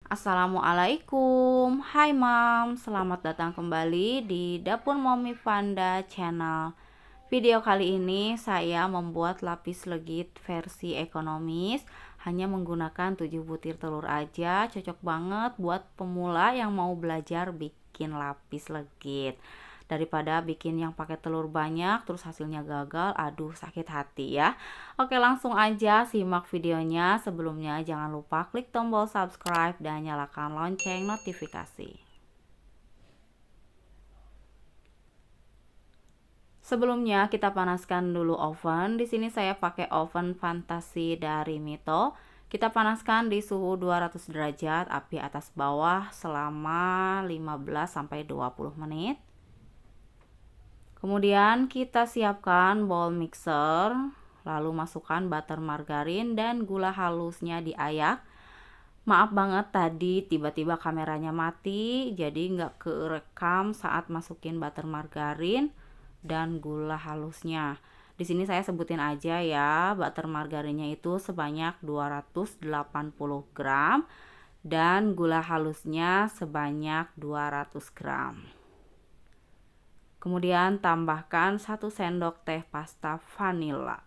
Assalamualaikum, hai Mam, selamat datang kembali di Dapur Mommy Panda Channel. Video kali ini saya membuat lapis legit versi ekonomis, hanya menggunakan 7 butir telur aja, cocok banget buat pemula yang mau belajar bikin lapis legit. Daripada bikin yang pakai telur banyak terus hasilnya gagal, aduh sakit hati ya. Oke, langsung aja simak videonya. Sebelumnya jangan lupa klik tombol subscribe dan nyalakan lonceng notifikasi. Sebelumnya kita panaskan dulu oven. Di sini saya pakai oven fantasi dari Mito. Kita panaskan di suhu 200 derajat, api atas bawah selama 15 sampai 20 menit. Kemudian kita siapkan bowl mixer, lalu masukkan butter margarin dan gula halusnya diayak. Maaf banget tadi tiba-tiba kameranya mati, jadi nggak kerekam saat masukin butter margarin dan gula halusnya. Di sini saya sebutin aja ya, butter margarinnya itu sebanyak 280 gram dan gula halusnya sebanyak 200 gram. Kemudian tambahkan 1 sendok teh pasta vanila.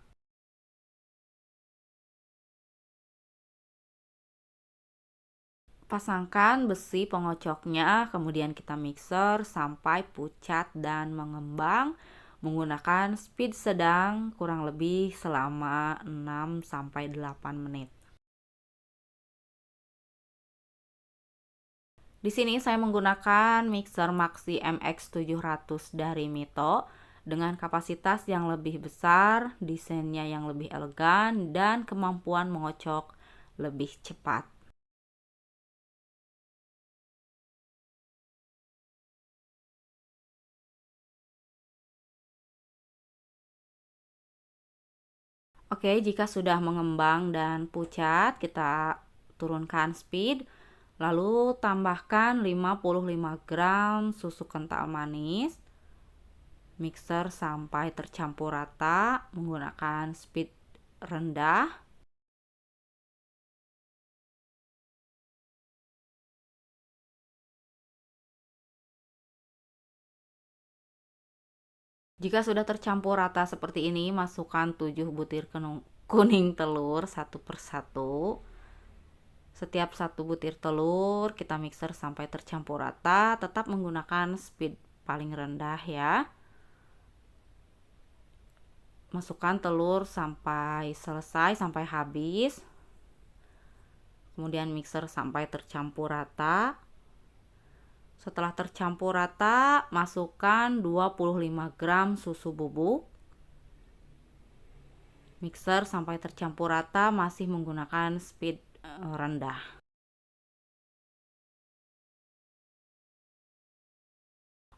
Pasangkan besi pengocoknya, kemudian kita mixer sampai pucat dan mengembang menggunakan speed sedang kurang lebih selama 6 sampai 8 menit. Di sini saya menggunakan mixer Maxi MX700 dari Mito dengan kapasitas yang lebih besar, desainnya yang lebih elegan, dan kemampuan mengocok lebih cepat. Oke, jika sudah mengembang dan pucat, kita turunkan speed. Lalu tambahkan 55 gram susu kental manis. Mixer sampai tercampur rata menggunakan speed rendah. Jika sudah tercampur rata seperti ini, masukkan 7 butir kuning telur satu persatu. Setiap 1 butir telur kita mixer sampai tercampur rata, tetap menggunakan speed paling rendah ya. Masukkan telur sampai selesai, sampai habis. Kemudian mixer sampai tercampur rata. Setelah tercampur rata, masukkan 25 gram susu bubuk. Mixer sampai tercampur rata, masih menggunakan speed rendah.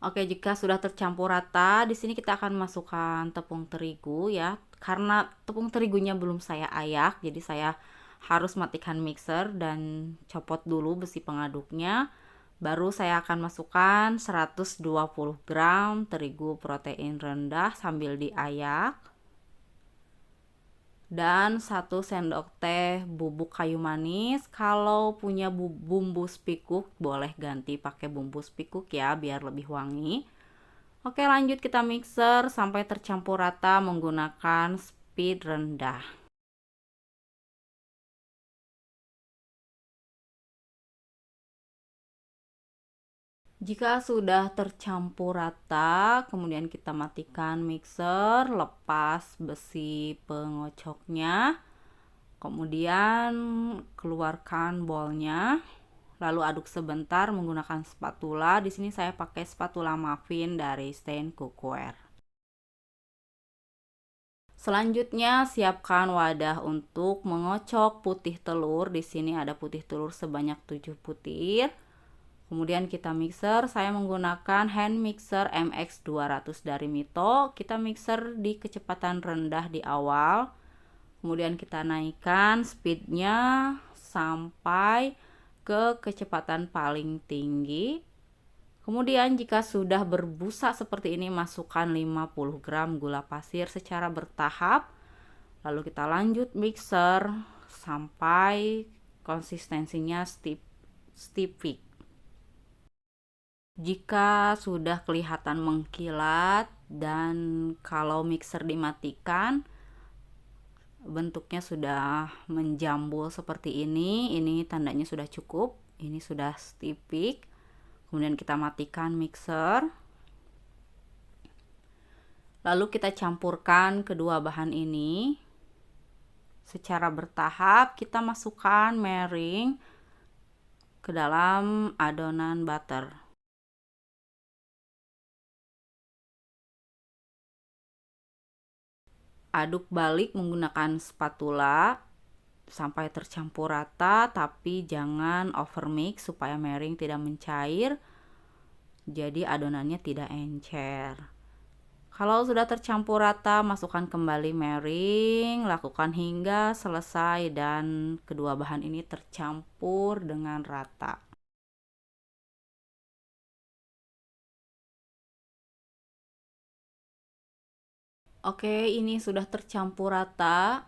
Oke, jika sudah tercampur rata, di sini kita akan masukkan tepung terigu ya. Karena tepung terigunya belum saya ayak, jadi saya harus matikan mixer dan copot dulu besi pengaduknya. Baru saya akan masukkan 120 gram terigu protein rendah sambil diayak. Dan 1 sendok teh bubuk kayu manis. Kalau punya bumbu spikuk boleh ganti pakai bumbu spikuk ya biar lebih wangi. Oke, lanjut kita mixer sampai tercampur rata menggunakan speed rendah. Jika sudah tercampur rata, kemudian kita matikan mixer, lepas besi pengocoknya. Kemudian keluarkan bolnya. Lalu aduk sebentar menggunakan spatula. Di sini saya pakai spatula muffin dari Stain Cookware. Selanjutnya siapkan wadah untuk mengocok putih telur. Di sini ada putih telur sebanyak 7 butir. Kemudian kita mixer, saya menggunakan hand mixer MX200 dari Mito. Kita mixer di kecepatan rendah di awal. Kemudian kita naikkan speednya sampai ke kecepatan paling tinggi. Kemudian jika sudah berbusa seperti ini, masukkan 50 gram gula pasir secara bertahap. Lalu kita lanjut mixer sampai konsistensinya stipik. Jika sudah kelihatan mengkilat dan kalau mixer dimatikan bentuknya sudah menjambul seperti ini tandanya sudah cukup, ini sudah stipik. Kemudian kita matikan mixer. Lalu kita campurkan kedua bahan ini. Secara bertahap kita masukkan meringue ke dalam adonan butter. Aduk balik menggunakan spatula sampai tercampur rata, tapi jangan overmix supaya meringue tidak mencair, jadi adonannya tidak encer. Kalau sudah tercampur rata, masukkan kembali meringue, lakukan hingga selesai dan kedua bahan ini tercampur dengan rata. Oke, ini sudah tercampur rata.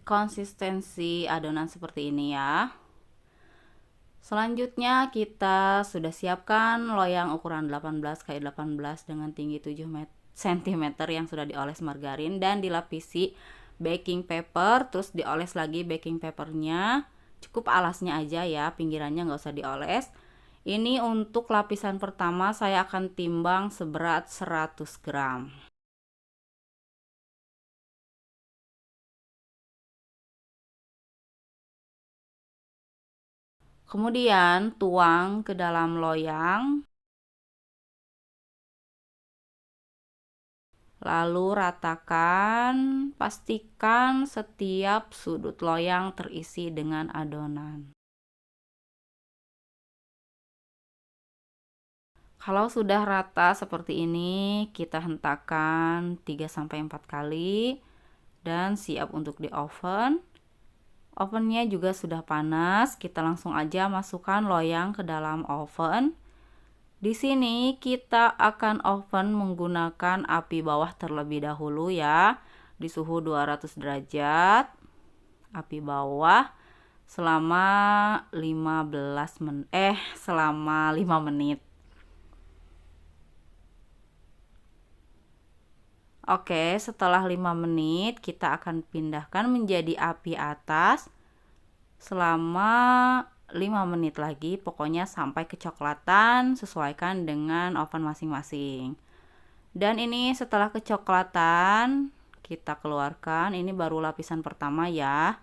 Konsistensi adonan seperti ini ya. Selanjutnya kita sudah siapkan loyang ukuran 18x18 dengan tinggi 7 cm yang sudah dioles margarin dan dilapisi baking paper, terus dioles lagi baking papernya. Cukup alasnya aja ya, pinggirannya nggak usah dioles. Ini untuk lapisan pertama saya akan timbang seberat 100 gram. Kemudian tuang ke dalam loyang. Lalu ratakan, pastikan setiap sudut loyang terisi dengan adonan. Kalau sudah rata seperti ini, kita hentakkan 3-4 kali dan siap untuk di oven. Ovennya juga sudah panas, kita langsung aja masukkan loyang ke dalam oven. Di sini kita akan oven menggunakan api bawah terlebih dahulu ya, di suhu 200 derajat. Api bawah selama 5 menit. Oke, setelah 5 menit kita akan pindahkan menjadi api atas selama 5 menit lagi, pokoknya sampai kecoklatan, sesuaikan dengan oven masing-masing. Dan ini setelah kecoklatan kita keluarkan, ini baru lapisan pertama ya.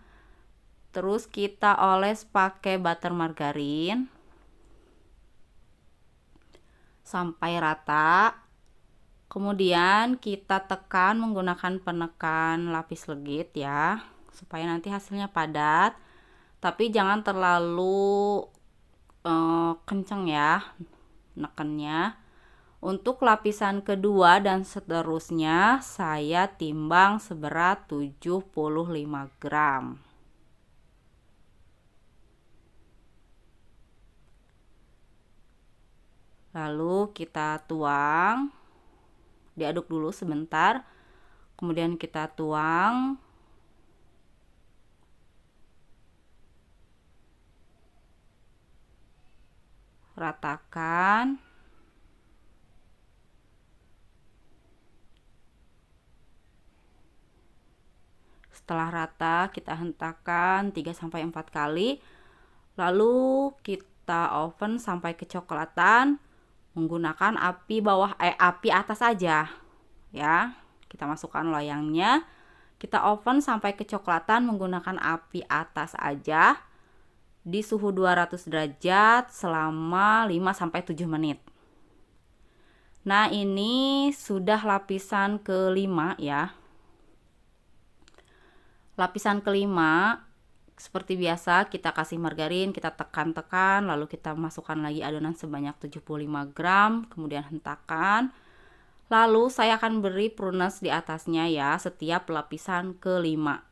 Terus kita oles pakai butter margarin sampai rata. Kemudian kita tekan menggunakan penekan lapis legit ya, supaya nanti hasilnya padat. Tapi jangan terlalu kenceng ya nekennya. Untuk lapisan kedua dan seterusnya saya timbang seberat 75 gram. Lalu kita tuang, diaduk dulu sebentar, kemudian kita tuang. Ratakan. Setelah rata kita hentakkan 3-4 kali. Lalu kita oven sampai kecoklatan menggunakan api atas aja ya. Kita masukkan loyangnya, kita oven sampai kecoklatan menggunakan api atas aja di suhu 200 derajat selama 5-7 menit. Nah, ini sudah lapisan kelima ya. Lapisan kelima seperti biasa kita kasih margarin, kita tekan-tekan, lalu kita masukkan lagi adonan sebanyak 75 gram, kemudian hentakan. Lalu saya akan beri prunes di atasnya ya, setiap lapisan kelima.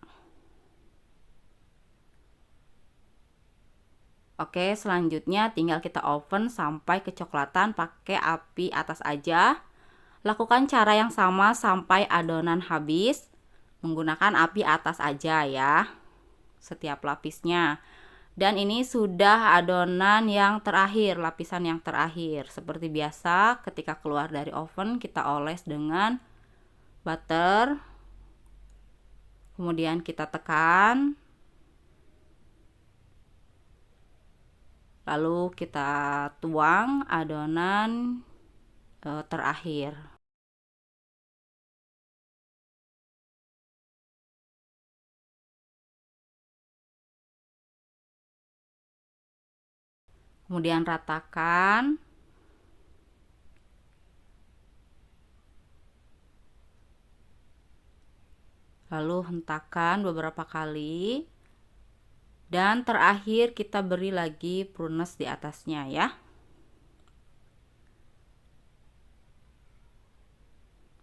Oke, selanjutnya tinggal kita oven sampai kecoklatan pakai api atas aja. Lakukan cara yang sama sampai adonan habis, menggunakan api atas aja ya, setiap lapisnya. Dan ini sudah adonan yang terakhir, lapisan yang terakhir. Seperti biasa, ketika keluar dari oven kita oles dengan butter. Kemudian kita tekan. Lalu kita tuang adonan terakhir. Kemudian ratakan. Lalu hentakan beberapa kali. Dan terakhir kita beri lagi prunes di atasnya ya.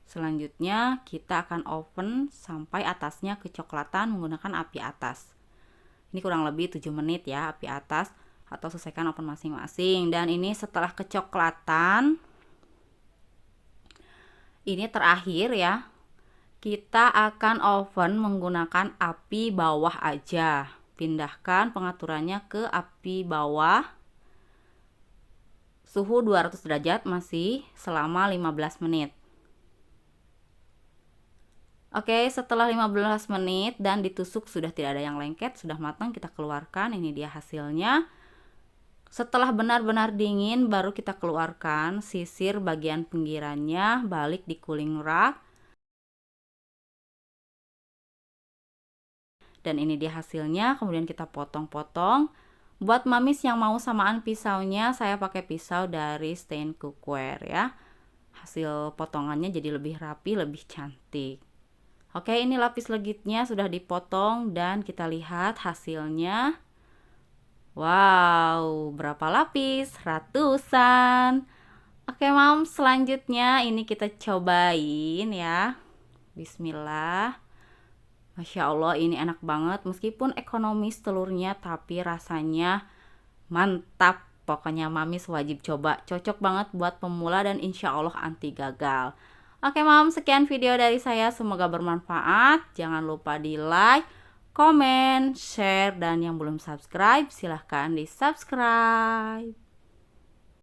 Selanjutnya kita akan oven sampai atasnya kecoklatan menggunakan api atas. Ini kurang lebih 7 menit ya api atas, atau sesuaikan oven masing-masing. Dan ini setelah kecoklatan, ini terakhir ya, kita akan oven menggunakan api bawah aja. Pindahkan pengaturannya ke api bawah, suhu 200 derajat masih selama 15 menit. Oke, setelah 15 menit dan ditusuk sudah tidak ada yang lengket, sudah matang, kita keluarkan. Ini dia hasilnya. Setelah benar-benar dingin baru kita keluarkan, sisir bagian pinggirannya, balik di cooling rack. Dan ini dia hasilnya, kemudian kita potong-potong. Buat mamis yang mau samaan pisaunya, saya pakai pisau dari Stain Cookware ya. Hasil potongannya jadi lebih rapi, lebih cantik. Oke, ini lapis legitnya sudah dipotong dan kita lihat hasilnya. Wow, berapa lapis? Ratusan. Oke, Mam, selanjutnya ini kita cobain ya. Bismillah. Masya Allah, ini enak banget. Meskipun ekonomis telurnya, tapi rasanya mantap. Pokoknya mamis wajib coba. Cocok banget buat pemula dan insya Allah anti gagal. Oke, Mam, sekian video dari saya. Semoga bermanfaat. Jangan lupa di like, komen, share, dan yang belum subscribe silahkan di subscribe.